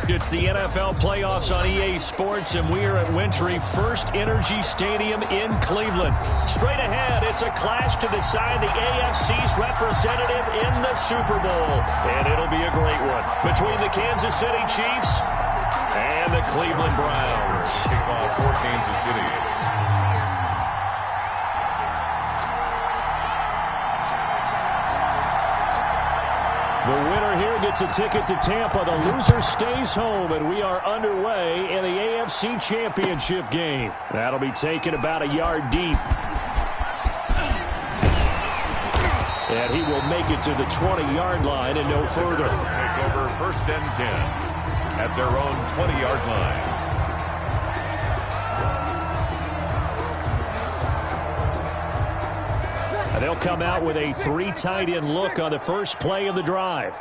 It's the NFL playoffs on EA Sports, and we are at Wintry First Energy Stadium in Cleveland. Straight ahead, it's a clash to decide the AFC's representative in the Super Bowl. And it'll be a great one between the Kansas City Chiefs and the Cleveland Browns. Kickoff for Kansas City. The winner here gets a ticket to Tampa. The loser stays home, and we are underway in the AFC Championship game. That'll be taken about a yard deep. And he will make it to the 20-yard line and no further. Take over 1st and 10 at their own 20-yard line. They'll come out with a 3 tight end look on the first play of the drive.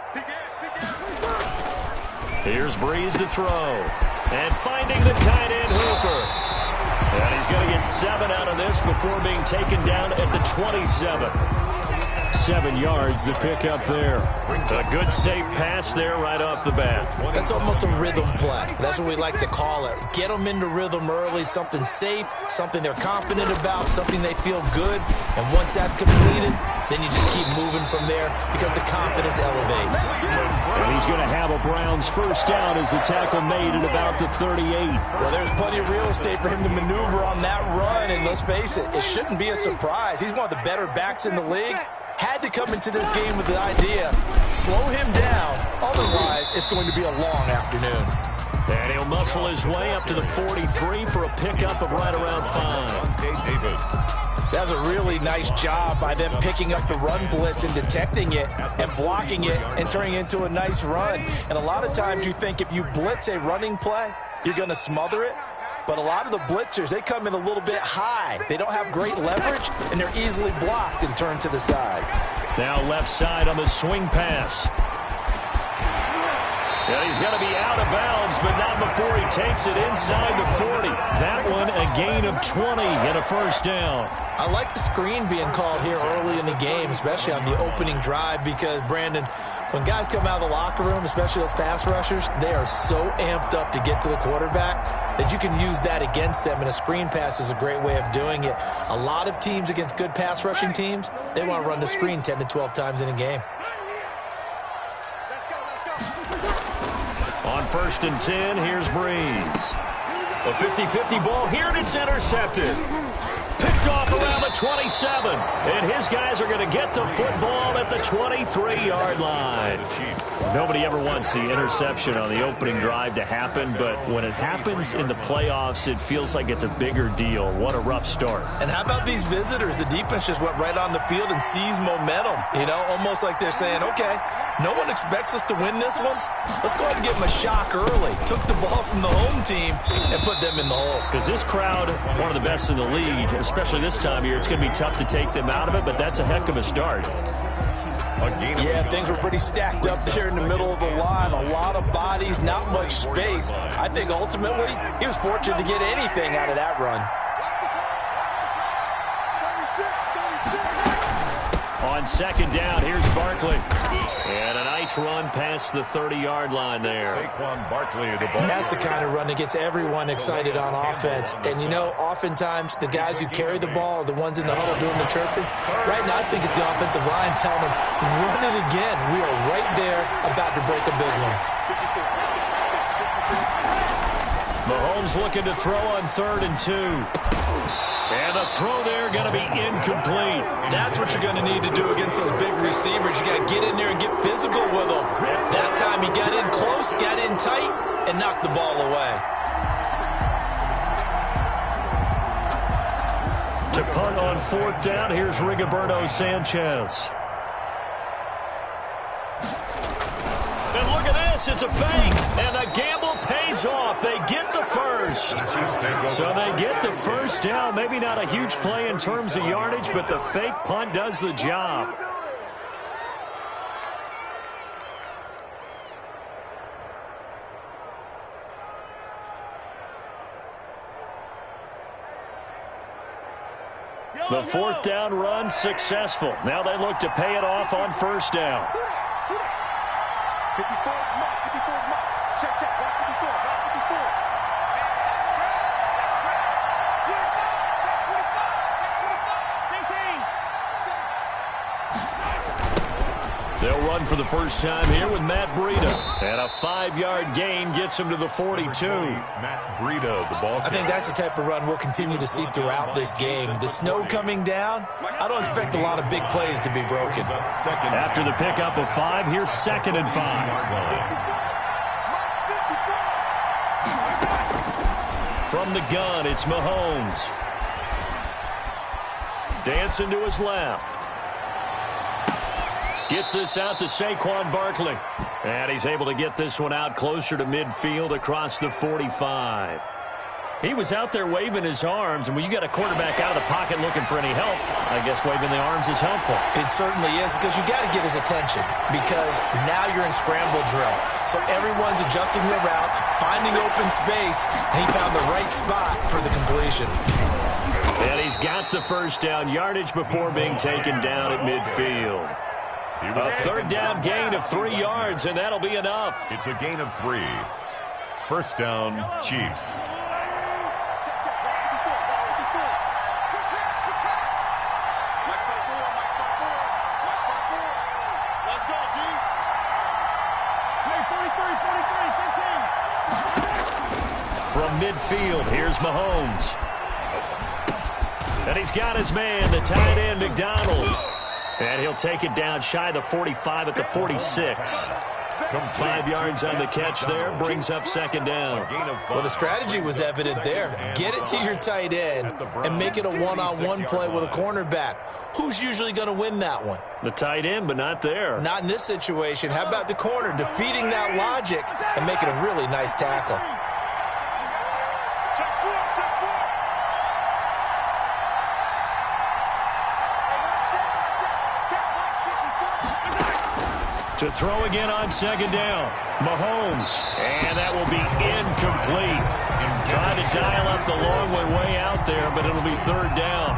Here's Breeze to throw. And finding the tight end Hooper. And he's going to get 7 out of this before being taken down at the 27. 7 yards to pick up there. A good safe pass there right off the bat. That's almost a rhythm play. That's what we like to call it. Get them into rhythm early, something safe, something they're confident about, something they feel good. And once that's completed, then you just keep moving from there because the confidence elevates. And he's going to have a Browns first down as the tackle made at about the 38. Well, there's plenty of real estate for him to maneuver on that run. And let's face it, it shouldn't be a surprise. He's one of the better backs in the league. Had to come into this game with the idea, slow him down, otherwise it's going to be a long afternoon. And he'll muscle his way up to the 43 for a pickup of right around 5. That's a really nice job by them picking up the run blitz and detecting it and blocking it and turning it into a nice run. And a lot of times you think if you blitz a running play, you're going to smother it. but a lot of the blitzers, they come in a little bit high. They don't have great leverage, and they're easily blocked and turned to the side. Now left side on the swing pass. And he's going to be out of bounds, but not before he takes it inside the 40. That one a gain of 20 and a first down. I like the screen being called here early in the game, especially on the opening drive, because, Brandon, when guys come out of the locker room, especially those pass rushers, they are so amped up to get to the quarterback that you can use that against them, and a screen pass is a great way of doing it. A lot of teams against good pass rushing teams, they want to run the screen 10 to 12 times in a game. On 1st and 10, here's Breeze. A 50-50 ball here, and it's intercepted. Picked off around the 27. And his guys are going to get the football at the 23-yard line. Nobody ever wants the interception on the opening drive to happen, but when it happens in the playoffs, it feels like it's a bigger deal. What a rough start. And how about these visitors? The defense just went right on the field and seized momentum. You know, almost like they're saying, okay, no one expects us to win this one. Let's go ahead and give them a shock early. Took the ball from the home team and put them in the hole. Because this crowd, one of the best in the league, especially this time of year, it's going to be tough to take them out of it, but that's a heck of a start. Yeah, things were pretty stacked up there in the middle of the line. A lot of bodies, not much space. I think ultimately he was fortunate to get anything out of that run. On 2nd down, here's Barkley. And a nice run past the 30-yard line there. And that's the kind of run that gets everyone excited on offense. And, you know, oftentimes the guys who carry the ball are the ones in the huddle doing the chirping. Right now, I think it's the offensive line telling them, run it again. We are right there about to break a big one. Mahomes looking to throw on 3rd and 2. And a throw there going to be incomplete. That's what you're going to need to do against those big receivers. You got to get in there and get physical with them. That time he got in close, got in tight, and knocked the ball away. To punt on 4th down, here's Rigoberto Sanchez. And look at this, it's a fake. And the gamble pays off. They get the first. So they get the first down. Maybe not a huge play in terms of yardage, but the fake punt does the job. The 4th down run successful. Now they look to pay it off on 1st down. 54, check, check, 54, 54. They'll run for the first time here with Matt Breida. And a 5-yard gain gets him to the 42. Matt Breida, the ball. I think that's the type of run we'll continue to see throughout this game. The snow coming down, I don't expect a lot of big plays to be broken. After the pickup of 5, here's 2nd and 5. From the gun, it's Mahomes. Dancing to his left. Gets this out to Saquon Barkley. And he's able to get this one out closer to midfield across the 45. He was out there waving his arms, and when you got a quarterback out of the pocket looking for any help, I guess waving the arms is helpful. It certainly is, because you got to get his attention, because now you're in scramble drill. So everyone's adjusting their routes, finding open space, and he found the right spot for the completion. And he's got the first down yardage before being taken down at midfield. A 3rd down gain of 3 yards, and that'll be enough. It's a gain of 3. First down, Chiefs. From midfield, here's Mahomes. And he's got his man, the tight end, McDonald. And he'll take it down shy of the 45 at the 46. 5 yards on the catch there, brings up 2nd down. Well, the strategy was evident there. Get it to your tight end and make it a one-on-one play with a cornerback. Who's usually going to win that one? The tight end, but not there. Not in this situation. How about the corner defeating that logic and making a really nice tackle? Check 4. To throw again on second down. Mahomes. And that will be incomplete. Trying to dial up the long way out there, but it'll be third down.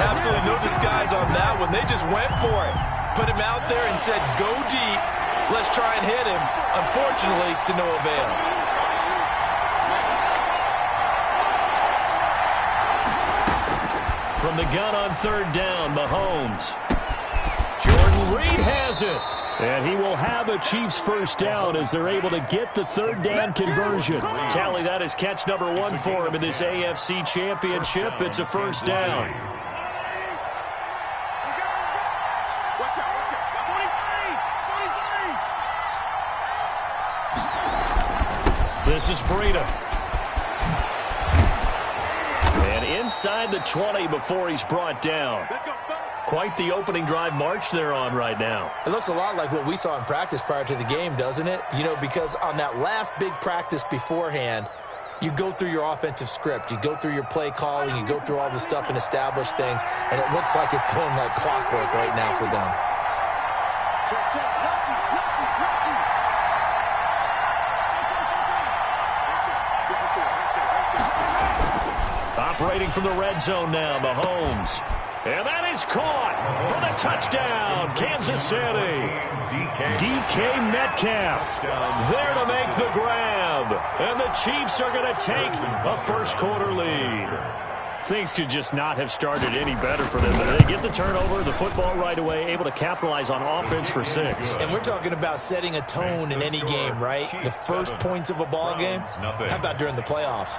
Absolutely no disguise on that one. They just went for it. Put him out there and said, go deep. Let's try and hit him. Unfortunately, to no avail. From the gun on third down, Mahomes. Jordan Reed has it. And he will have a Chiefs first down as they're able to get the third down conversion. Tally, that is catch number 1 for him in this AFC Championship. It's a first down. This is Breida. And inside the 20 before he's brought down. Quite the opening drive march they're on right now. It looks a lot like what we saw in practice prior to the game, doesn't it? You know, because on that last big practice beforehand, you go through your offensive script. You go through your play calling. You go through all the stuff and establish things. And it looks like it's going like clockwork right now for them. Operating from the red zone now, Mahomes. And that is caught for the touchdown, Kansas City. DK Metcalf there to make the grab. And the Chiefs are going to take a first-quarter lead. Things could just not have started any better for them. They get the turnover, the football right away, able to capitalize on offense for 6. And we're talking about setting a tone in any game, right? The first points of a ball game. How about during the playoffs?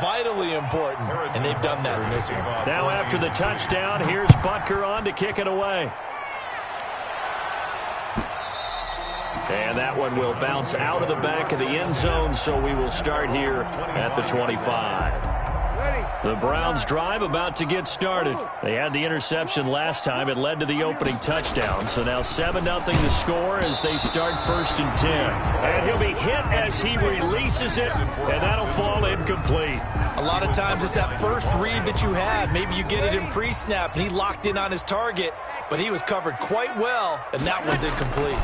Vitally important, and they've done that in this one. Now after the touchdown, here's Butker on to kick it away. And that one will bounce out of the back of the end zone, so we will start here at the 25. The Browns drive about to get started. They had the interception last time. It led to the opening touchdown. So now 7-0 the score as they start 1st and 10. And he'll be hit as he releases it, and that'll fall incomplete. A lot of times it's that first read that you have. Maybe you get it in pre-snap, and he locked in on his target, but he was covered quite well, and that one's incomplete.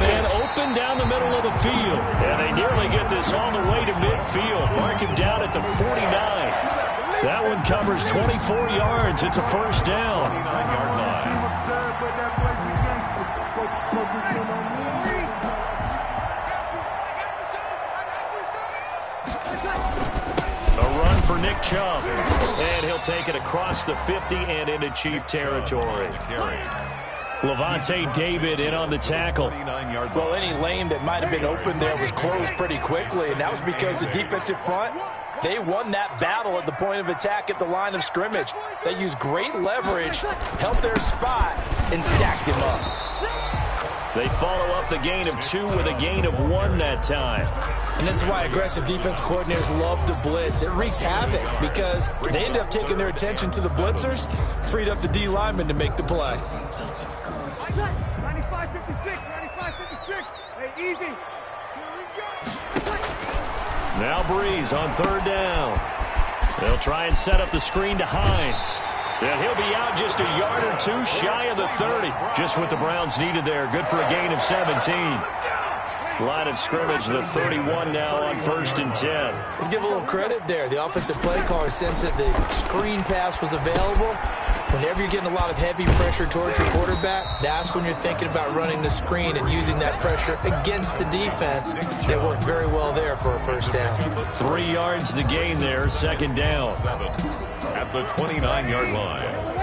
Man open down the middle of the field. And they nearly get this all the way to midfield. Mark him down at the 49. That one covers 24 yards. It's a first down. 49-yard line. A run for Nick Chubb. And he'll take it across the 50 and into Chief territory. Levante David in on the tackle. Well, any lane that might have been open there was closed pretty quickly, and that was because the defensive front, they won that battle at the point of attack at the line of scrimmage. They used great leverage, held their spot, and stacked him up. They follow up the gain of 2 with a gain of 1 that time. And this is why aggressive defense coordinators love to blitz. It wreaks havoc because they end up taking their attention to the blitzers, freed up the D lineman to make the play. 95-56, 95-56. Hey, easy. Now Breeze on third down. They'll try and set up the screen to Hines. And he'll be out just a yard or 2 shy of the 30. Just what the Browns needed there. Good for a gain of 17. Line of scrimmage, the 31 now on 1st and 10. Let's give a little credit there. The offensive play caller sensed that the screen pass was available. Whenever you're getting a lot of heavy pressure towards your quarterback, that's when you're thinking about running the screen and using that pressure against the defense. And it worked very well there for a first down. 3 yards the gain there, 2nd down. At the 29-yard line.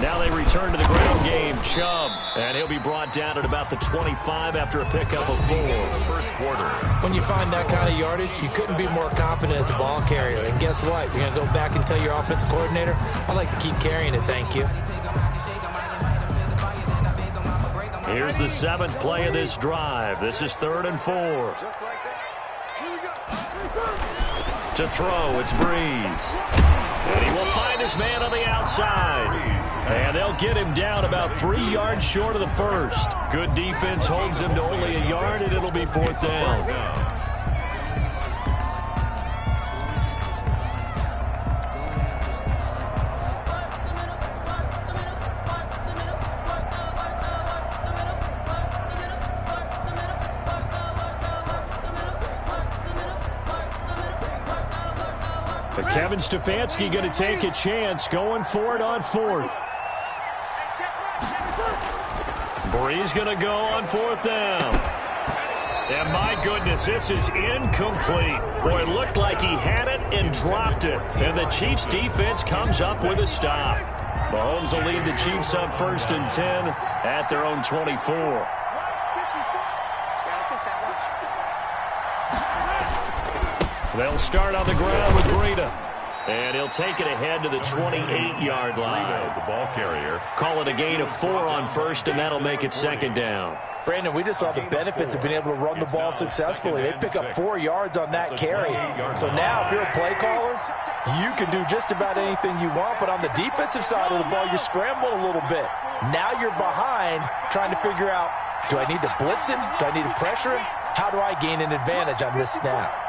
Now they return to the ground game. Chubb, and he'll be brought down at about the 25 after a pickup of 4. First quarter. When you find that kind of yardage, you couldn't be more confident as a ball carrier. And guess what? You're going to go back and tell your offensive coordinator, I'd like to keep carrying it, thank you. Here's the 7th play of this drive. This is 3rd and 4. To throw, it's Breeze. And he will find his man on the outside. And they'll get him down about 3 yards short of the first. Good defense holds him to only a yard, and it'll be 4th down. But Kevin Stefanski going to take a chance going for it on 4th. Bree's going to go on 4th down. And my goodness, this is incomplete. Boy, it looked like he had it and dropped it. And the Chiefs defense comes up with a stop. Mahomes will lead the Chiefs up 1st and 10 at their own 24. They'll start on the ground with Breida. And he'll take it ahead to the 28-yard line. The ball carrier. Call it a gain of 4 on 1st, and that'll make it 2nd down. Brandon, we just saw the benefits of being able to run the ball successfully. They pick up 4 yards on that carry. So now, if you're a play caller, you can do just about anything you want. But on the defensive side of the ball, you're scrambling a little bit. Now you're behind trying to figure out, do I need to blitz him? Do I need to pressure him? How do I gain an advantage on this snap?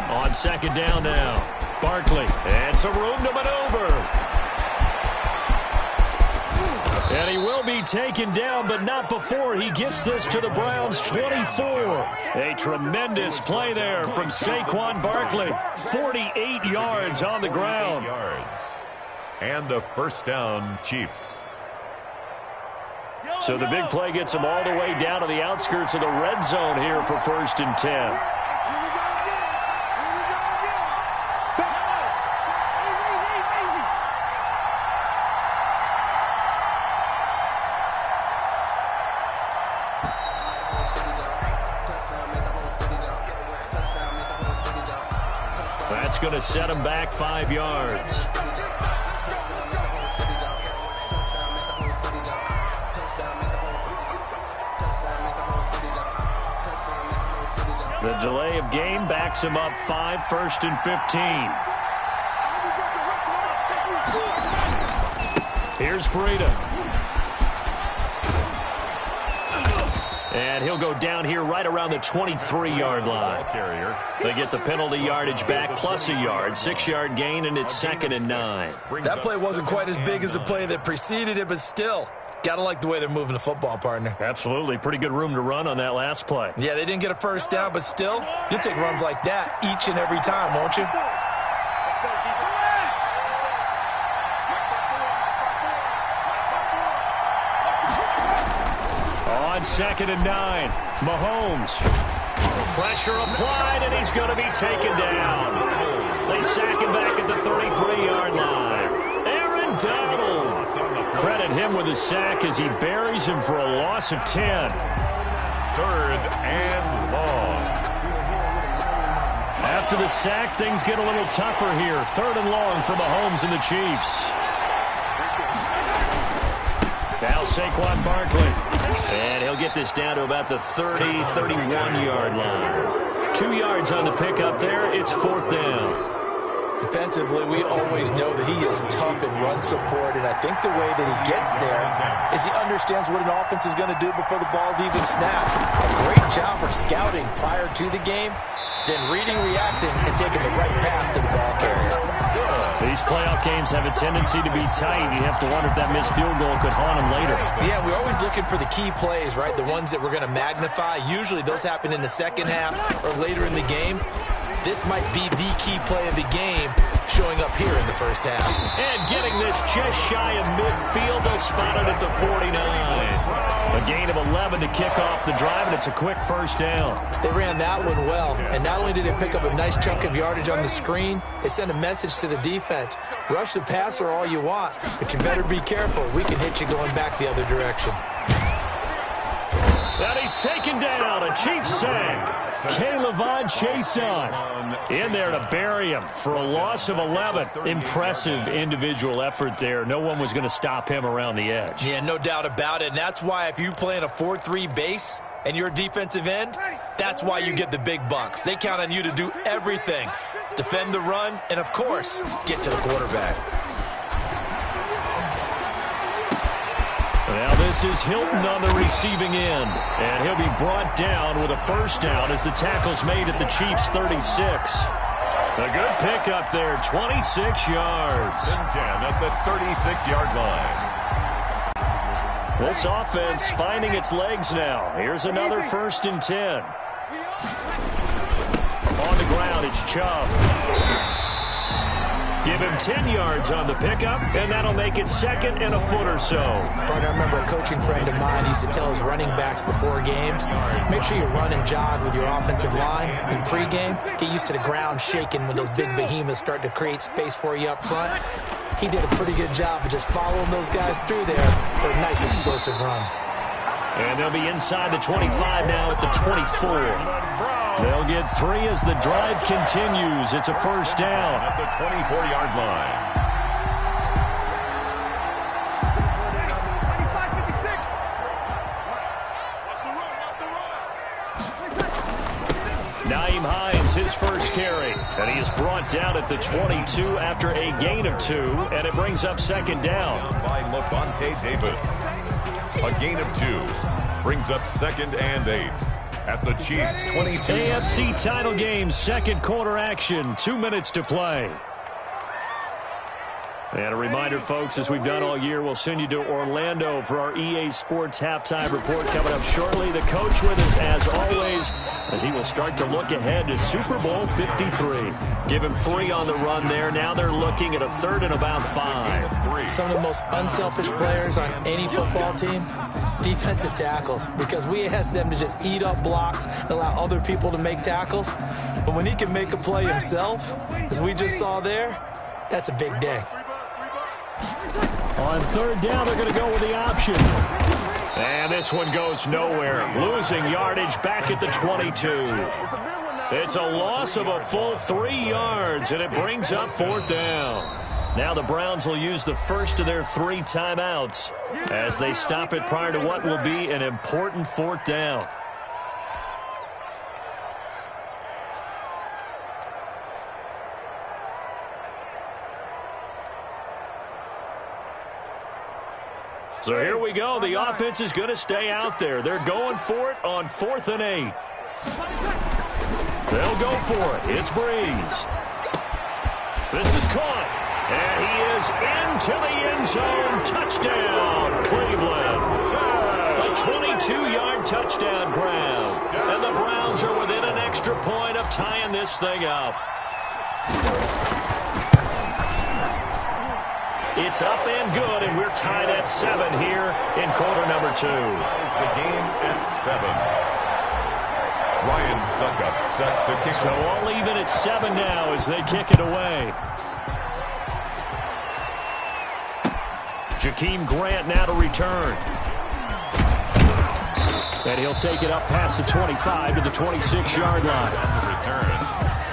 On 2nd down now, Barkley, and some room to maneuver. And he will be taken down, but not before he gets this to the Browns' 24. A tremendous play there from Saquon Barkley. 48 yards on the ground. And a 1st down, Chiefs. So the big play gets them all the way down to the outskirts of the red zone here for 1st and 10. That's going to set him back 5 yards. The delay of game backs him up 5, 1st and 15. Here's Breida. And he'll go down here right around the 23-yard line. They get the penalty yardage back plus a yard. 6-yard gain, and it's 2nd and 9. That play wasn't quite as big as the play that preceded it, but still, gotta like the way they're moving the football, partner. Absolutely. Pretty good room to run on that last play. Yeah, they didn't get a 1st down, but still, you'll take runs like that each and every time, won't you? Let's go, defense. On 2nd and 9, Mahomes. Pressure applied, and he's going to be taken down. They sack him back at the 33-yard line. Aaron Donald. Credit him with a sack as he buries him for a loss of 10. 3rd and long. After the sack, things get a little tougher here. 3rd and long for Mahomes and the Chiefs. Now Saquon Barkley. And he'll get this down to about the 30, 31-yard line. 2 yards on the pickup there. It's 4th down. Defensively, we always know that he is tough in run support, and I think the way that he gets there is he understands what an offense is going to do before the ball's even snapped. A great job of scouting prior to the game, then reading, reacting, and taking the right path to the ball carrier. These playoff games have a tendency to be tight. You have to wonder if that missed field goal could haunt them later. Yeah, we're always looking for the key plays, right? The ones that we're going to magnify. Usually those happen in the second half or later in the game. This might be the key play of the game showing up here in the first half. And getting this just shy of midfield, they'll spot it at the 49. A gain of 11 to kick off the drive, and it's a quick 1st down. They ran that one well, and not only did they pick up a nice chunk of yardage on the screen, they sent a message to the defense. Rush the passer all you want, but you better be careful. We can hit you going back the other direction. And he's taken down. A Chiefs sack. K'Lavon Chaisson in there to bury him for a loss of 11. Impressive individual effort there. No one was going to stop him around the edge. Yeah, no doubt about it. And that's why if you play in a 4-3 base and you're a defensive end, that's why you get the big bucks. They count on you to do everything. Defend the run and, of course, get to the quarterback. Now this is Hilton on the receiving end. And he'll be brought down with a 1st down as the tackle's made at the Chiefs' 36. A good pickup there, 26 yards. 10 at the 36-yard line. This offense finding its legs now. Here's another 1st and 10. On the ground, it's Chubb. Give him 10 yards on the pickup, and that'll make it 2nd and a foot or so. Partner, I remember a coaching friend of mine used to tell his running backs before games, make sure you run and jog with your offensive line in pregame. Get used to the ground shaking when those big behemoths start to create space for you up front. He did a pretty good job of just following those guys through there for a nice explosive run. And they'll be inside the 25 now at the 24. They'll get 3 as the drive continues. It's a 1st down. At the 24-yard line. Nyheim Hines, his first carry. And he is brought down at the 22 after a gain of 2. And it brings up 2nd down. By Levante Davis. A gain of 2 brings up 2nd and 8 at the Chiefs' 22. AFC title game, 2nd quarter action, 2 minutes to play. And a reminder, folks, as we've done all year, we'll send you to Orlando for our EA Sports halftime report coming up shortly. The coach with us, as always, as he will start to look ahead to Super Bowl 53. Give him 3 on the run there. Now they're looking at a 3rd and about 5. Some of the most unselfish players on any football team, defensive tackles, because we ask them to just eat up blocks and allow other people to make tackles. But when he can make a play himself, as we just saw there, that's a big day. On 3rd down, they're going to go with the option. And this one goes nowhere. Losing yardage back at the 22. It's a loss of a full 3 yards, and it brings up 4th down. Now the Browns will use the first of their 3 timeouts as they stop it prior to what will be an important 4th down. So here we go. The offense is going to stay out there. They're going for it on 4th and 8. They'll go for it. It's Breeze. This is caught. And he is into the end zone. Touchdown, Cleveland. A 22-yard touchdown grab. And the Browns are within an extra point of tying this thing up. It's up and good, and we're tied at 7 here in quarter number 2. The game at 7. Ryan Suckup set to kick. So all even at 7 now as they kick it away. Jakeem Grant now to return. And he'll take it up past the 25 to the 26-yard line. On the return,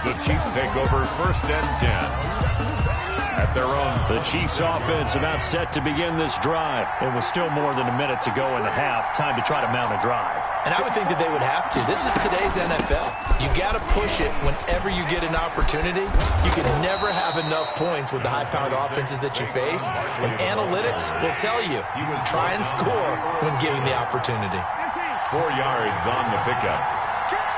the Chiefs take over 1st and 10. At their own. The Chiefs offense about set to begin this drive. And with still more than a minute to go in the half, time to try to mount a drive. And I would think that they would have to. This is today's NFL. You got to push it whenever you get an opportunity. You can never have enough points with the high-powered offenses that you face. And analytics will tell you, try and score when given the opportunity. 4 yards on the pickup.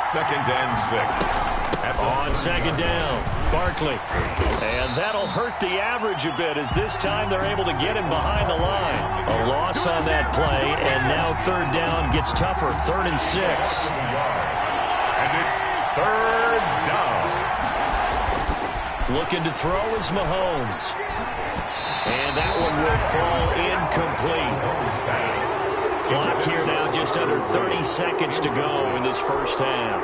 2nd and 6. On 2nd down, Barkley. And that'll hurt the average a bit as this time they're able to get him behind the line. A loss on that play, and now 3rd down gets tougher. 3rd and 6. And it's 3rd down. Looking to throw is Mahomes. And that one will fall incomplete. Clock here now just under 30 seconds to go in this first half.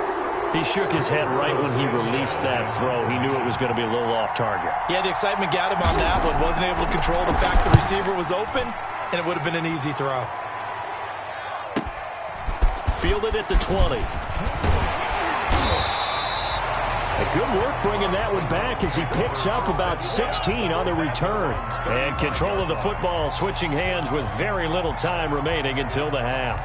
He shook his head right when he released that throw. He knew it was going to be a little off target. Yeah, the excitement got him on that one. Wasn't able to control the fact the receiver was open, and it would have been an easy throw. Fielded at the 20. Good work bringing that one back as he picks up about 16 on the return. And control of the football switching hands with very little time remaining until the half.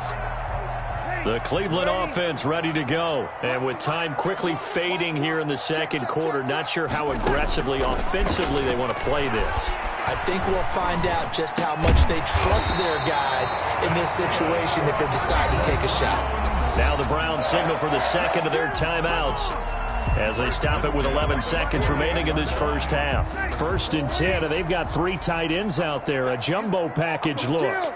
The Cleveland offense ready to go. And with time quickly fading here in the 2nd quarter, not sure how aggressively, offensively they want to play this. I think we'll find out just how much they trust their guys in this situation if they decide to take a shot. Now the Browns signal for the 2nd of their timeouts as they stop it with 11 seconds remaining in this first half. 1st and 10, and they've got 3 tight ends out there. A jumbo package look.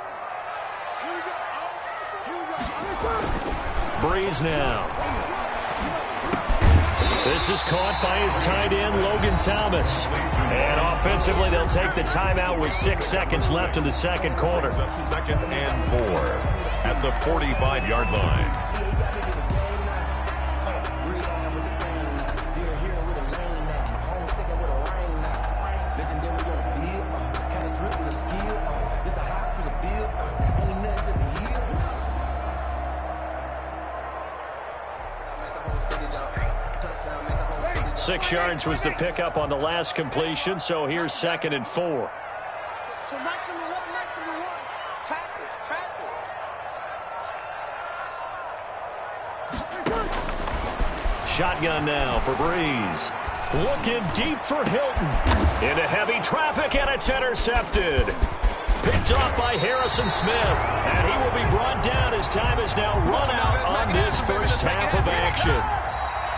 Breeze now. This is caught by his tight end, Logan Thomas. And offensively, they'll take the timeout with 6 seconds left in the second quarter. 2nd and 4 at the 45-yard line. Six yards was the pickup on the last completion, so here's 2nd and 4. So next to the one. Tackle. Shotgun now for Breeze. Looking deep for Hilton. Into heavy traffic, and it's intercepted. Picked off by Harrison Smith. And he will be brought down as time is now run out on this first half of action.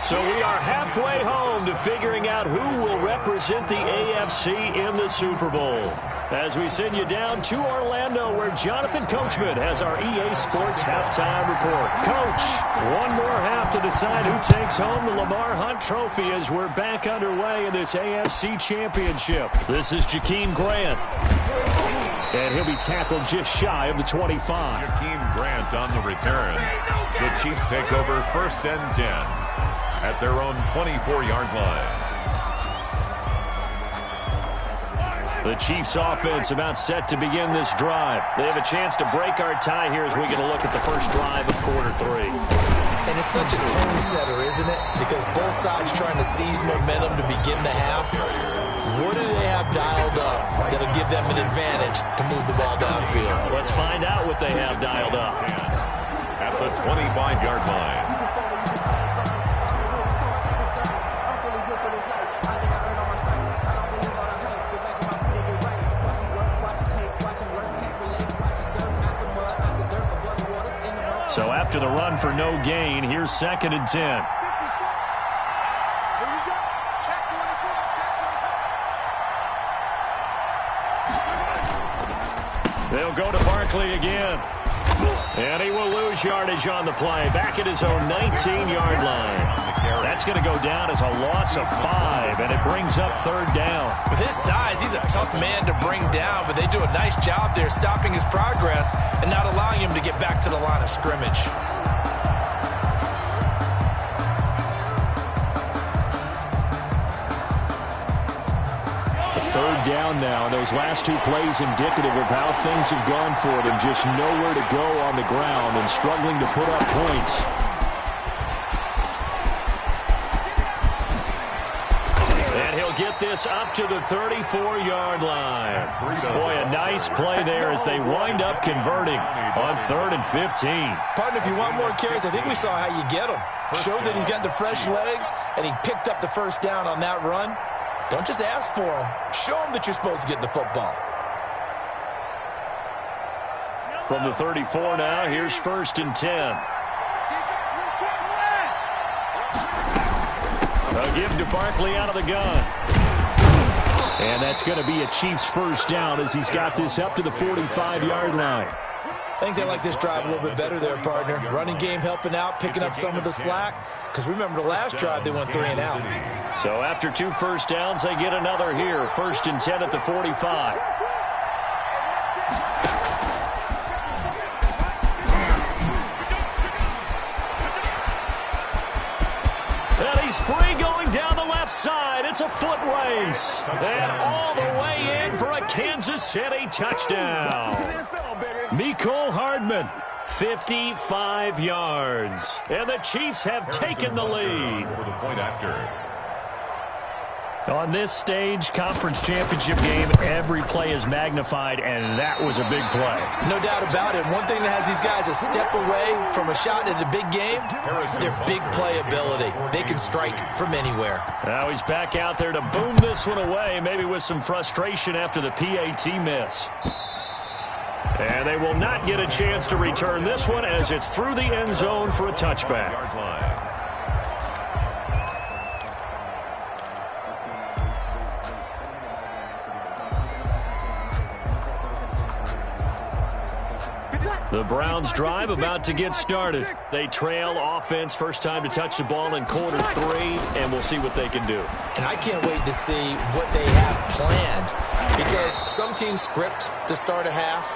So we are halfway home to figuring out who will represent the AFC in the Super Bowl. As we send you down to Orlando, where Jonathan Coachman has our EA Sports halftime report. Coach, one more half to decide who takes home the Lamar Hunt Trophy as we're back underway in this AFC Championship. This is Jakeem Grant. And he'll be tackled just shy of the 25. Jakeem Grant on the return. The Chiefs take over 1st and 10 at their own 24-yard line. The Chiefs offense about set to begin this drive. They have a chance to break our tie here as we get a look at the first drive of quarter 3. And it's such a tone setter, isn't it? Because both sides trying to seize momentum to begin the half. What do they have dialed up that'll give them an advantage to move the ball downfield? Let's find out what they have dialed up. At the 25-yard line. So after the run for no gain, here's 2nd and 10. Here we go. Check 24. They'll go to Barkley again. And he will lose yardage on the play. Back at his own 19-yard line. That's going to go down as a loss of 5, and it brings up 3rd down. With his size, he's a tough man to bring down, but they do a nice job there stopping his progress and not allowing him to get back to the line of scrimmage. A 3rd down now. Those last 2 plays indicative of how things have gone for them. Just nowhere to go on the ground and struggling to put up points. Get this up to the 34-yard line. Boy, a nice play there as they wind up converting on 3rd and 15. Partner, if you want more carries, I think we saw how you get him. Showed that he's got the fresh legs, and he picked up the 1st down on that run. Don't just ask for him. Show him that you're supposed to get the football. From the 34 now, here's 1st and 10. A give to Barkley out of the gun. And that's going to be a Chiefs 1st down as he's got this up to the 45-yard line. I think they like this drive a little bit better there, partner. Running game helping out, picking up some of the slack. Because remember the last drive, they went 3 and out. So after 2 first downs, they get another here. 1st and 10 at the 45. Free going down the left side. It's a foot race. And all the way in for a Kansas City touchdown. Mecole Hardman, 55 yards. And the Chiefs have taken the lead. For the point after. On this stage, conference championship game, every play is magnified, and that was a big play. No doubt about it. One thing that has these guys a step away from a shot at a big game, their big play ability. They can strike from anywhere. Now he's back out there to boom this one away, maybe with some frustration after the PAT miss. And they will not get a chance to return this one as it's through the end zone for a touchback. The Browns drive about to get started. They trail offense, first time to touch the ball in quarter 3, and we'll see what they can do. And I can't wait to see what they have planned, because some teams script to start a half.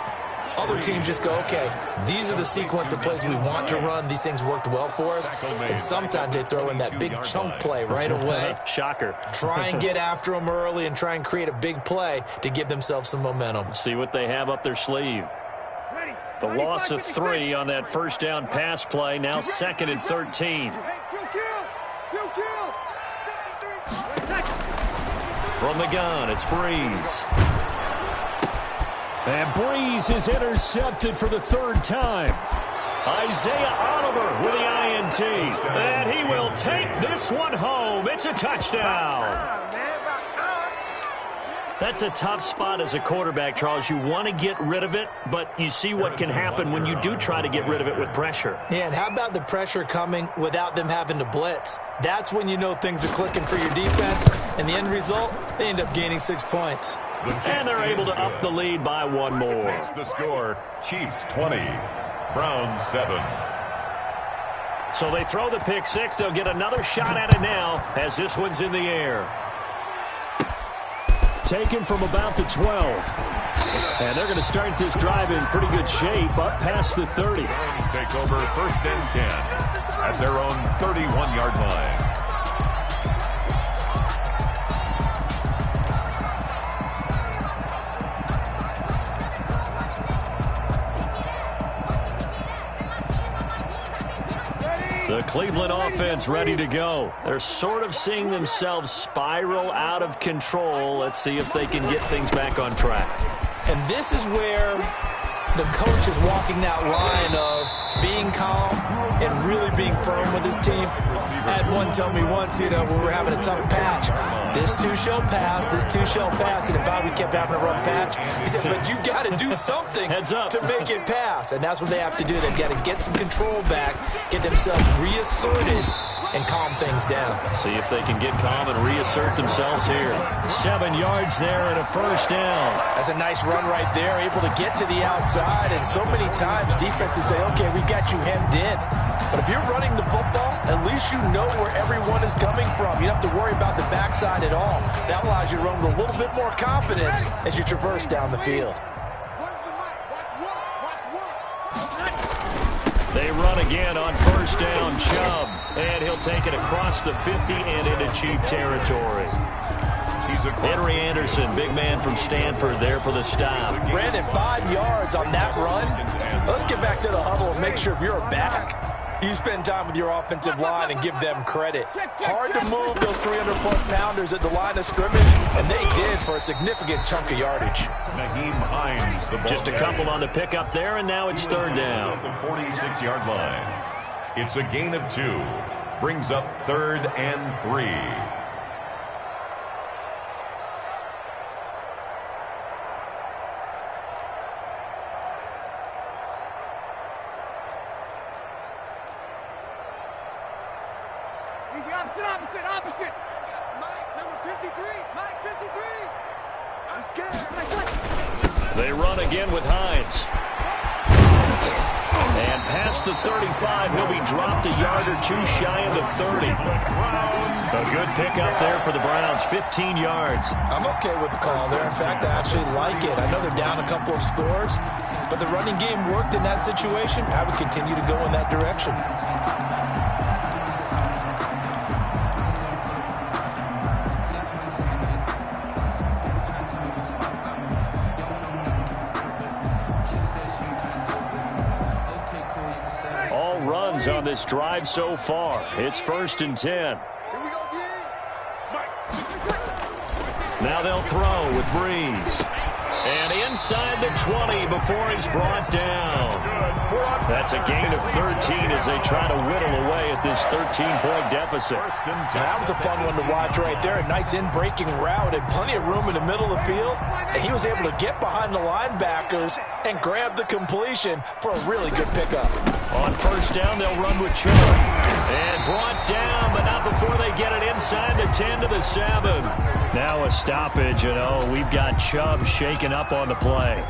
Other teams just go, okay, these are the sequence of plays we want to run. These things worked well for us. And sometimes they throw in that big chunk play right away. Shocker. Try and get after them early and try and create a big play to give themselves some momentum. See what they have up their sleeve. The loss of 3 on that first down pass play, now 2nd and 13. From the gun, it's Breeze. And Breeze is intercepted for the 3rd time. Isaiah Oliver with the INT. And he will take this one home. It's a touchdown. That's a tough spot as a quarterback, Charles. You want to get rid of it, but you see what can happen when you do try to get rid of it with pressure. Yeah, and how about the pressure coming without them having to blitz? That's when you know things are clicking for your defense. And the end result, they end up gaining 6 points. And they're able to up the lead by 1 more. That's the score. Chiefs 20, Browns 7. So they throw the pick 6. They'll get another shot at it now as this one's in the air. Taken from about the 12. And they're going to start this drive in pretty good shape up past the 30. Browns take over 1st and 10 at their own 31-yard line. The Cleveland offense ready to go. They're sort of seeing themselves spiral out of control. Let's see if they can get things back on track. And this is where the coach is walking that line of being calm and really being firm with his team. I had one tell me once, we were having a tough patch. This too shall pass, this too shall pass. And if we kept having a rough patch, he said, but you got to do something to make it pass. And that's what they have to do. They've got to get some control back, get themselves reasserted, and calm things down. See if they can get calm and reassert themselves here. 7 yards there and a 1st down. That's a nice run right there, able to get to the outside. And so many times defenses say, okay, we got you hemmed in. But if you're running the football, at least you know where everyone is coming from. You don't have to worry about the backside at all. That allows you to run with a little bit more confidence as you traverse down the field. They run again on 1st down, Chubb. And he'll take it across the 50 and into Chief territory. Henry Anderson, big man from Stanford, there for the stop. Brandon, 5 yards on that run. Let's get back to the huddle and make sure if you're a back, you spend time with your offensive line and give them credit. Hard to move those 300-plus pounders at the line of scrimmage, and they did for a significant chunk of yardage. Just a couple on the pickup there, and now it's 3rd down. The 46-yard line. It's a gain of 2. Brings up 3rd and 3. Opposite. Mike, number 53. Mike, 53. I'm scared. They run again with Hines. And past the 35, he'll be dropped a yard or 2 shy of the 30. A good pickup there for the Browns, 15 yards. I'm okay with the call there. In fact, I actually like it. I know they're down a couple of scores, but the running game worked in that situation. I would continue to go in that direction. On this drive so far. It's 1st and 10. Now they'll throw with Breeze. And inside the 20 before he's brought down. That's a gain of 13 as they try to whittle away at this 13-point deficit. That was a fun one to watch right there. A nice in-breaking route and plenty of room in the middle of the field. And he was able to get behind the linebackers and grab the completion for a really good pickup. On 1st down, they'll run with Chubb. And brought down, but not before they get it inside the 10 to the 7. Now a stoppage, and we've got Chubb shaken up on the play.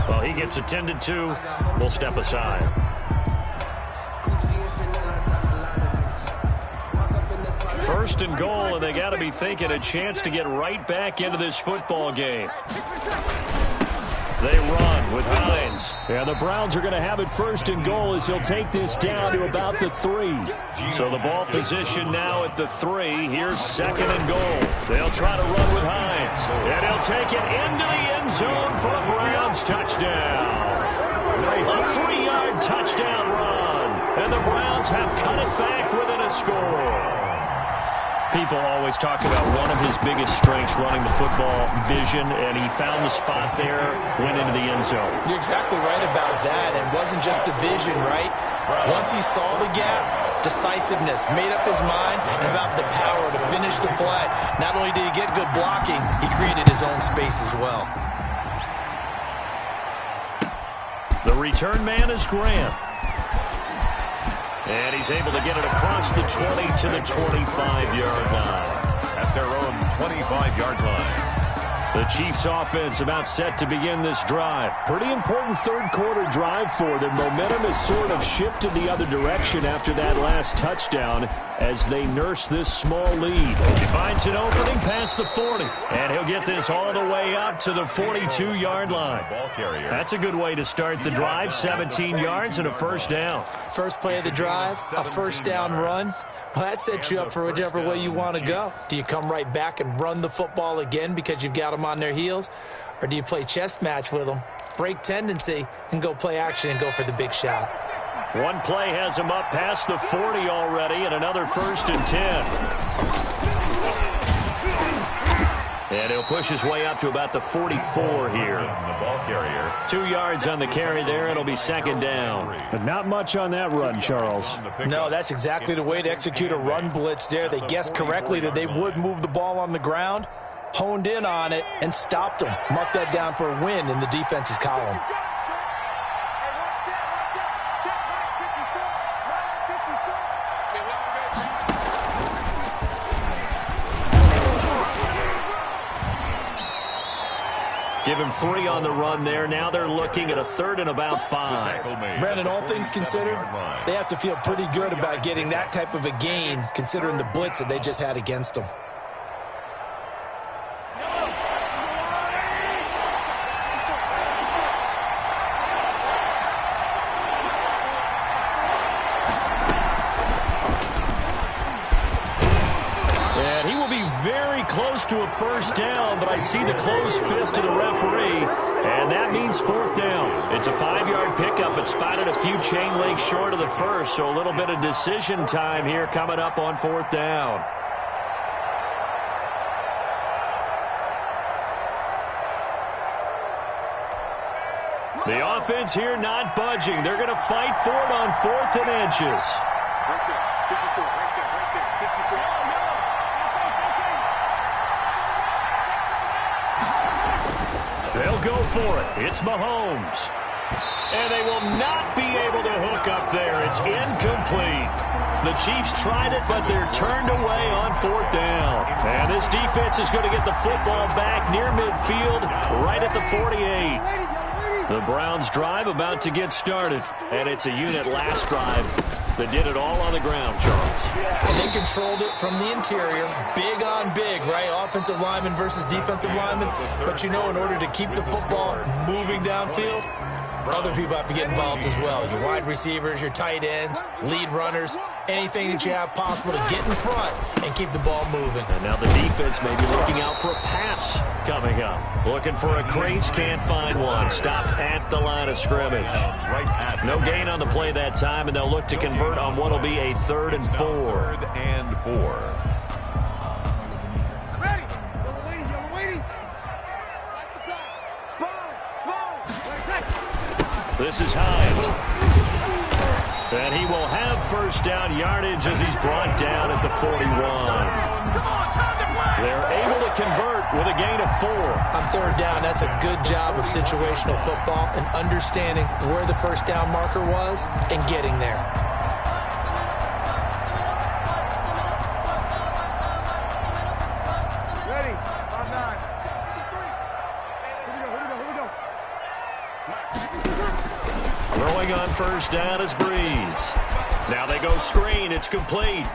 Well, he gets attended to. We'll step aside. First and goal, and they got to be thinking a chance to get right back into this football game. They run with Hines. Yeah, the Browns are going to have it first and goal as he'll take this down to about the 3. So the ball position now at the 3. Here's second and goal. They'll try to run with Hines. And he'll take it into the end zone for a Browns touchdown. A 3-yard touchdown run. And the Browns have cut it back within a score. People always talk about one of his biggest strengths running the football, vision, and he found the spot there, went into the end zone. You're exactly right about that, and wasn't just the vision, right? Once he saw the gap, decisiveness, made up his mind, and about the power to finish the play. Not only did he get good blocking, he created his own space as well. The return man is Grant. And he's able to get it across the 20 to the 25-yard line. At their own 25-yard line. The Chiefs offense about set to begin this drive. Pretty important third-quarter drive for them. Momentum has sort of shifted the other direction after that last touchdown as they nurse this small lead. He finds an opening past the 40. And he'll get this all the way up to the 42-yard line. That's a good way to start the drive. 17 yards and a first down. First play of the drive, a first down run. Well, that sets you up for whichever way you want to go. Do you come right back and run the football again because you've got them on their heels? Or do you play chess match with them, break tendency, and go play action and go for the big shot? One play has him up past the 40 already, and another first and 10. And he'll push his way up to about the 44 here. The ball carrier. 2 yards on the carry there. It'll be second down. But not much on that run, Charles. No, that's exactly the way to execute a run blitz there. They guessed correctly that they would move the ball on the ground, honed in on it, and stopped them. Mark that down for a win in the defense's column. Give him 3 on the run there. Now they're looking at a third and about 5. Brandon, all things considered, they have to feel pretty good about getting that type of a gain, considering the blitz that they just had against them. Close to a first down, but I see the closed fist of the referee, and that means fourth down. It's a 5-yard pickup, but spotted a few chain links short of the first, so a little bit of decision time here coming up on fourth down. The offense here not budging. They're going to fight for it on 4th and inches. Right there, 54, right there, 54. They'll go for it. It's Mahomes. And they will not be able to hook up there. It's incomplete. The Chiefs tried it, but they're turned away on 4th down. And this defense is going to get the football back near midfield, right at the 48. The Browns drive about to get started. And it's a unit last drive that did it all on the ground, Charles. And they controlled it from the interior. Big on big, right? Offensive lineman versus defensive lineman. But you know, in order to keep the football moving downfield, other people have to get involved as well. Your wide receivers, your tight ends, lead runners, anything that you have possible to get in front and keep the ball moving. And now the defense may be looking out for a pass coming up. Looking for a crease, can't find one. Stopped at the line of scrimmage. No gain on the play that time, and they'll look to convert on what will be a 3rd and 4. 3rd and 4. This is Hines. And he will have first down yardage as he's brought down at the 41. They're able to convert with a gain of 4. On 3rd down, that's a good job of situational football and understanding where the first down marker was and getting there. Ready? 5-9. Here we go. throwing on first down is Breeze. Now they go screen. It's complete.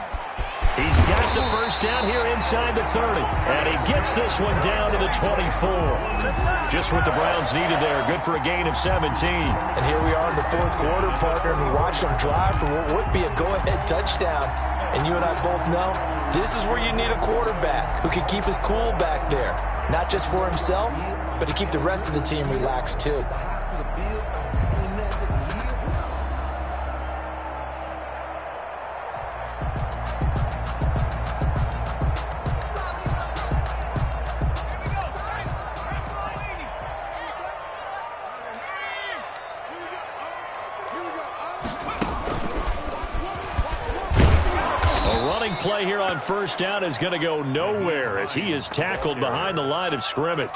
He's got the first down here inside the 30. And he gets this one down to the 24. Just what the Browns needed there. Good for a gain of 17. And here we are in the fourth quarter, partner, and we watch them drive for what would be a go-ahead touchdown. And you and I both know this is where you need a quarterback who can keep his cool back there. Not just for himself, but to keep the rest of the team relaxed too. Play here on first down is going to go nowhere as he is tackled behind the line of scrimmage.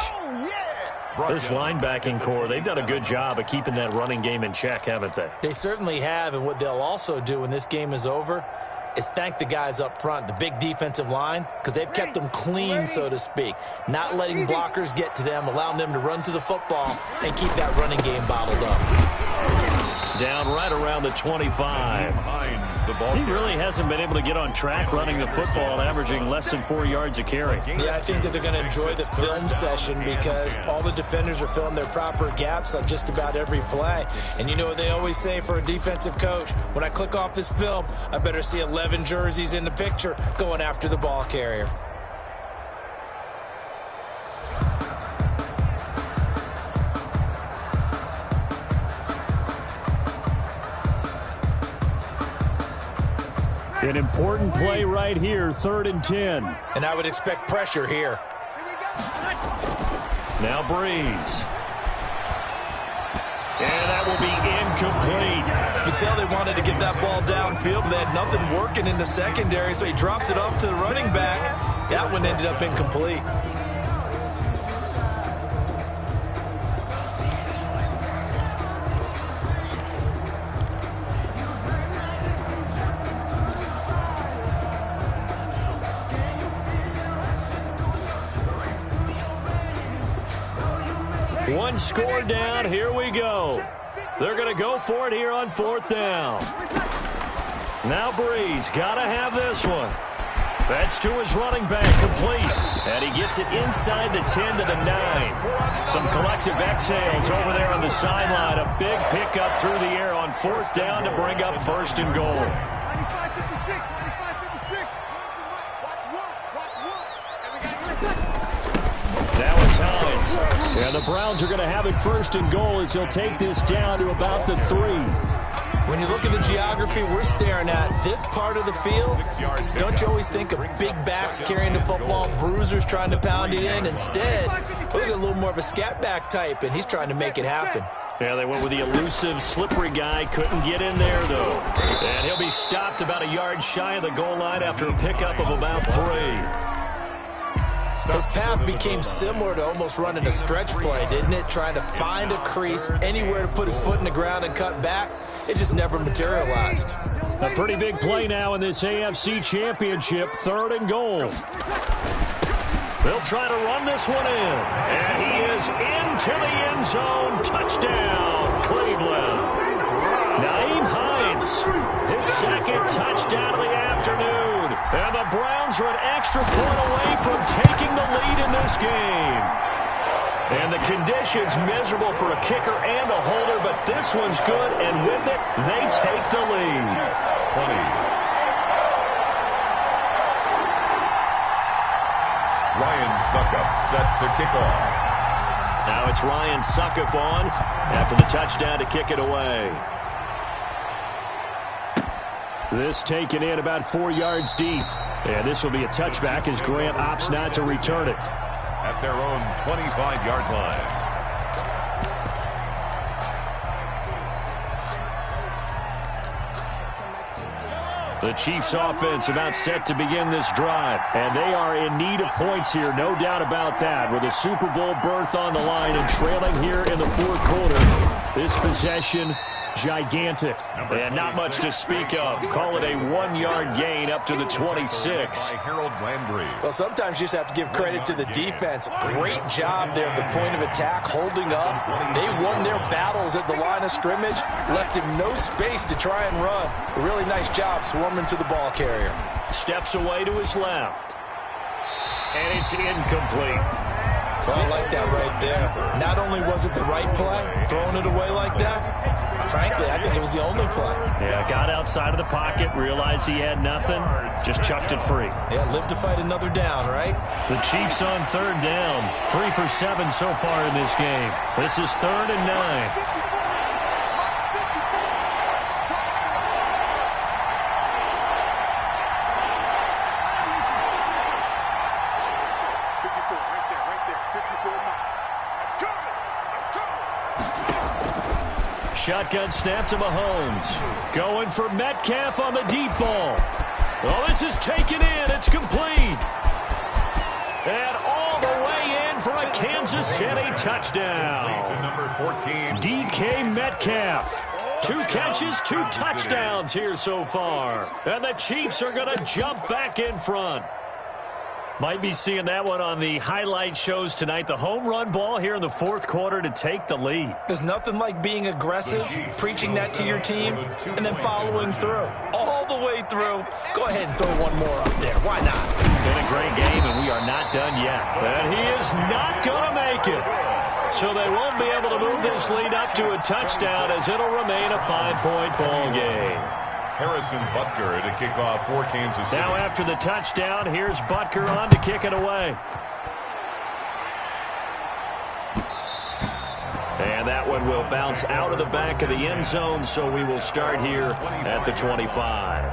This linebacking core, they've done a good job of keeping that running game in check, haven't they? They certainly have, and what they'll also do when this game is over is thank the guys up front, the big defensive line, because they've kept them clean, so to speak, not letting blockers get to them, allowing them to run to the football and keep that running game bottled up. Down right around the 25. He really hasn't been able to get on track running the football, averaging less than 4 yards a carry. Yeah, I think that they're going to enjoy the film session because all the defenders are filling their proper gaps on just about every play. And you know what they always say for a defensive coach? When I click off this film, I better see 11 jerseys in the picture going after the ball carrier. An important play right here, 3rd and 10. And I would expect pressure here. Now Breeze. And that will be incomplete. You can tell they wanted to get that ball downfield, but they had nothing working in the secondary, so he dropped it off to the running back. That one ended up incomplete. One score down. Here we go. They're going to go for it here on 4th down. Now Breeze. Got to have this one. That's to his running back, complete. And he gets it inside the 10 to the 9. Some collective exhales over there on the sideline. A big pickup through the air on 4th down to bring up 1st and goal. Now it's Hines. And the Browns are going to have it 1st and goal as he'll take this down to about the 3. When you look at the geography we're staring at, this part of the field, don't you always think of big backs carrying the football, bruisers trying to pound it in? Instead, look at a little more of a scat back type, and he's trying to make it happen. Yeah, they went with the elusive, slippery guy. Couldn't get in there, though. And he'll be stopped about a yard shy of the goal line after a pickup of about 3. His path became similar to almost running a stretch play, didn't it? Trying to find a crease, anywhere to put his foot in the ground and cut back. It just never materialized. A pretty big play now in this AFC Championship, 3rd and goal. They'll try to run this one in. And he is into the end zone. Touchdown, Cleveland. Nyheim Hines, his 2nd touchdown of the afternoon. And the Browns are an extra point away from taking the lead in this game. And the conditions miserable for a kicker and a holder, but this one's good, and with it, they take the lead. 20. Ryan Suckup set to kick off. Now it's Ryan Suckup on after the touchdown to kick it away. This taken in about 4 yards deep. And this will be a touchback as Grant opts not to return it. At their own 25-yard line. The Chiefs offense about set to begin this drive. And they are in need of points here, no doubt about that, with a Super Bowl berth on the line and trailing here in the 4th quarter. This possession, gigantic. And not much to speak of. Call it a 1-yard gain up to the 26. Well, sometimes you just have to give credit to the defense. Great job there at the point of attack, holding up. They won their battles at the line of scrimmage, left him no space to try and run. A really nice job swarming to the ball carrier. Steps away to his left. And it's incomplete. Oh, I like that right there. Not only was it the right play, throwing it away like that, frankly, I think it was the only play. Yeah, got outside of the pocket, realized he had nothing, just chucked it free. Yeah, live to fight another down, right? The Chiefs on 3rd down. 3 for 7 so far in this game. This is 3rd and 9. Shotgun snap to Mahomes. Going for Metcalf on the deep ball. Oh, this is taken in. It's complete. And all the way in for a Kansas City touchdown. DK Metcalf. 2 catches, 2 touchdowns here so far. And the Chiefs are going to jump back in front. Might be seeing that one on the highlight shows tonight. The home run ball here in the 4th quarter to take the lead. There's nothing like being aggressive, preaching that to your team, and then following through. All the way through. Go ahead and throw one more up there. Why not? Been a great game, and we are not done yet. And he is not going to make it. So they won't be able to move this lead up to a touchdown as it'll remain a 5-point ball game. Harrison Butker to kick off for Kansas City. Now after the touchdown, here's Butker on to kick it away. And that one will bounce out of the back of the end zone, so we will start here at the 25.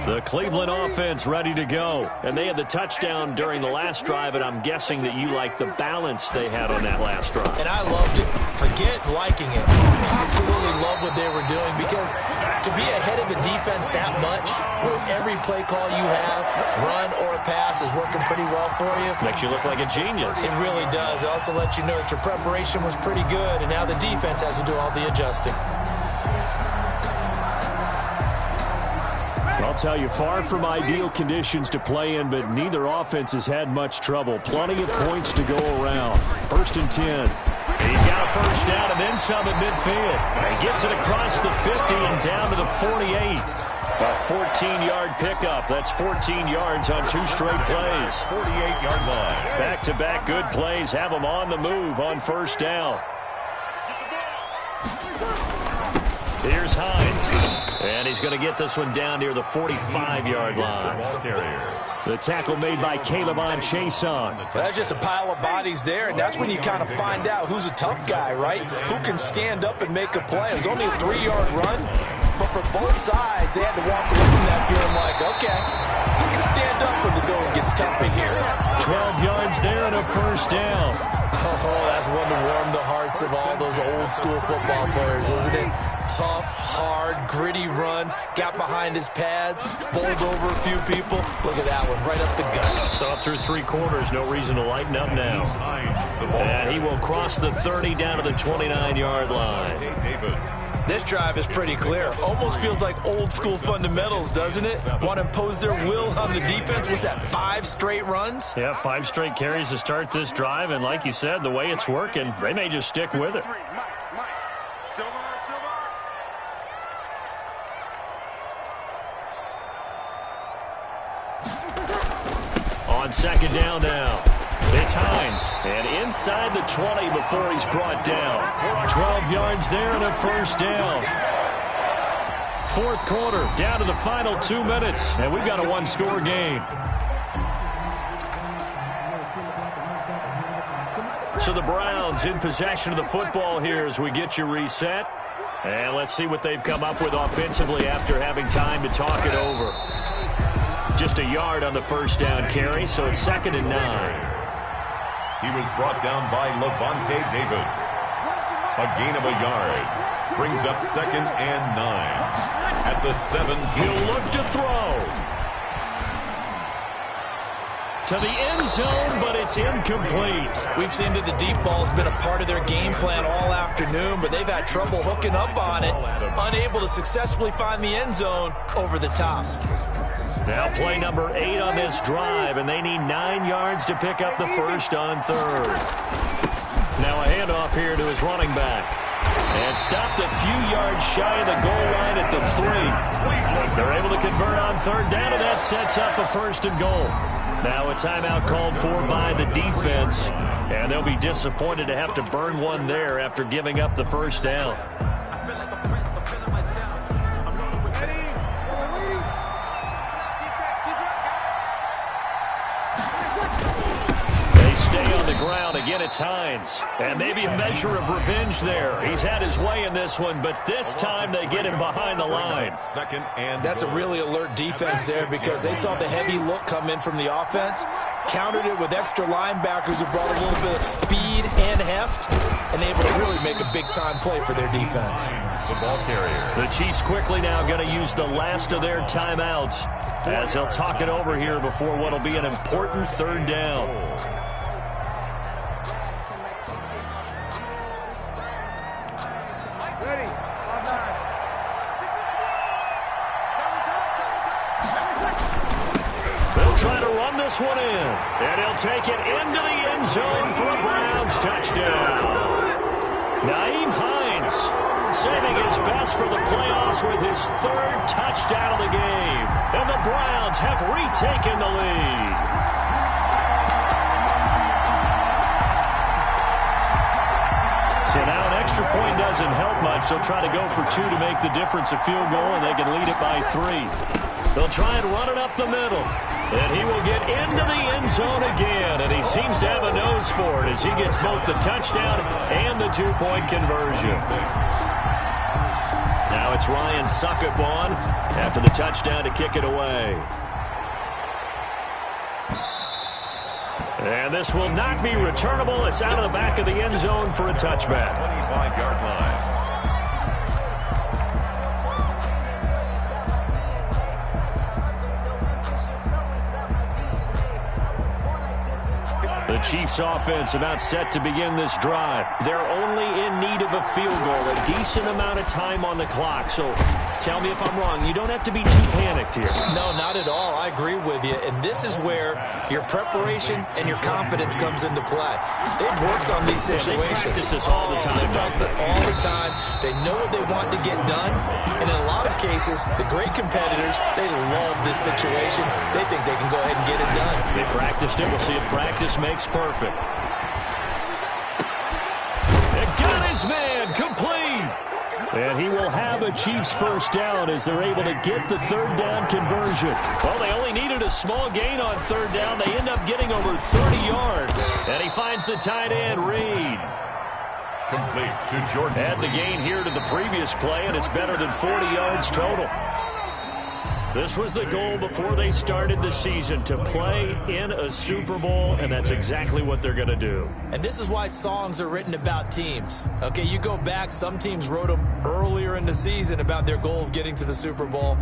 The Cleveland offense ready to go. And they had the touchdown during the last drive, and I'm guessing that you like the balance they had on that last drive. And I loved it. Forget liking it. Absolutely love what they were doing, because to be ahead of the defense that much, where every play call you have, run or pass, is working pretty well for you. Makes you look like a genius. It really does. It also lets you know that your preparation was pretty good, and now the defense has to do all the adjusting. I'll tell you, far from ideal conditions to play in, but neither offense has had much trouble. Plenty of points to go around. 1st and 10. He's got a first down and then some at midfield. He gets it across the 50 and down to the 48. A 14-yard pickup. That's 14 yards on 2 straight plays. 48-yard line. Back-to-back good plays have them on the move on 1st down. Here's Hines. And he's going to get this one down near the 45-yard line. The tackle made by Caleb on Chason. That's just a pile of bodies there, and that's when you kind of find out who's a tough guy, right? Who can stand up and make a play. It was only a 3-yard run, but for both sides, they had to walk away from that feeling like, okay, you can stand up when the going gets tough in here. 12 yards there and a first down. Oh, that's one to warm the hearts of all those old-school football players, isn't it? Tough, hard, gritty run, got behind his pads, bowled over a few people. Look at that one, right up the gut. So up through 3 quarters, no reason to lighten up now. And he will cross the 30 down to the 29-yard line. This drive is pretty clear. Almost feels like old-school fundamentals, doesn't it? Want to impose their will on the defense. Was that 5 straight runs? Yeah, 5 straight carries to start this drive, and like you said, the way it's working, they may just stick with it. On 2nd down now. It's Hines, and inside the 20 before he's brought down. 12 yards there and a first down. 4th quarter, down to the final 2 minutes, and we've got a 1-score game. So the Browns in possession of the football here as we get you reset. And let's see what they've come up with offensively after having time to talk it over. Just a yard on the first down carry, so it's 2nd and 9. He was brought down by Levante David. A gain of a yard. Brings up 2nd and 9. At the 17. He'll look to throw. to the end zone, but it's incomplete. We've seen that the deep ball's been a part of their game plan all afternoon, but they've had trouble hooking up on it, unable to successfully find the end zone over the top. Now play number 8 on this drive, and they need 9 yards to pick up the first on third. Now a handoff here to his running back. And stopped a few yards shy of the goal line at the 3. They're able to convert on third down, and that sets up a first and goal. Now a timeout called for by the defense, and they'll be disappointed to have to burn one there after giving up the first down. Ground. Again, it's Hines. And maybe a measure of revenge there. He's had his way in this one, but this time they get him behind the line. That's a really alert defense there because they saw the heavy look come in from the offense, countered it with extra linebackers who brought a little bit of speed and heft, and able to really make a big-time play for their defense. The ball carrier. The Chiefs quickly now going to use the last of their timeouts as they'll talk it over here before what will be an important third down. Trying to run this one in, and he'll take it into the end zone for a Browns touchdown. Nyheim Hines saving his best for the playoffs with his 3rd touchdown of the game, and the Browns have retaken the lead. So now an extra point doesn't help much. They'll try to go for 2 to make the difference a field goal, and they can lead it by 3. They'll try and run it up the middle. And he will get into the end zone again, and he seems to have a nose for it as he gets both the touchdown and the 2-point conversion. Now it's Ryan Succop on after the touchdown to kick it away. And this will not be returnable. It's out of the back of the end zone for a touchback. 25-yard line. The Chiefs offense about set to begin this drive. They're only in need of a field goal, a decent amount of time on the clock. So tell me if I'm wrong. You don't have to be too panicked here. No, not at all. I agree with you. And this is where your preparation and your confidence comes into play. They've worked on these situations. They practice this all the time. They practice it all the time. They know what they want to get done. And in a lot of cases, the great competitors, they love this situation. They think they can go ahead and get it done. They practiced it. We'll see if practice makes perfect. They got his man complete. And he will have a Chiefs first down as they're able to get the third down conversion. Well, they only needed a small gain on third down. They end up getting over 30 yards. And he finds the tight end, Reed. Complete to Jordan. Add the gain here to the previous play, and it's better than 40 yards total. This was the goal before they started the season, to play in a Super Bowl, and that's exactly what they're going to do. And this is why songs are written about teams. Okay, you go back, some teams wrote them earlier in the season about their goal of getting to the Super Bowl.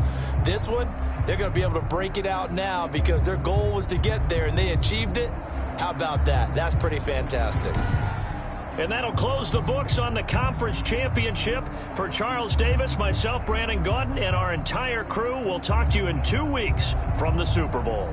This one, they're going to be able to break it out now because their goal was to get there, and they achieved it. How about that? That's pretty fantastic. And that'll close the books on the conference championship. For Charles Davis, myself, Brandon Gaudin, and our entire crew, we'll talk to you in 2 weeks from the Super Bowl.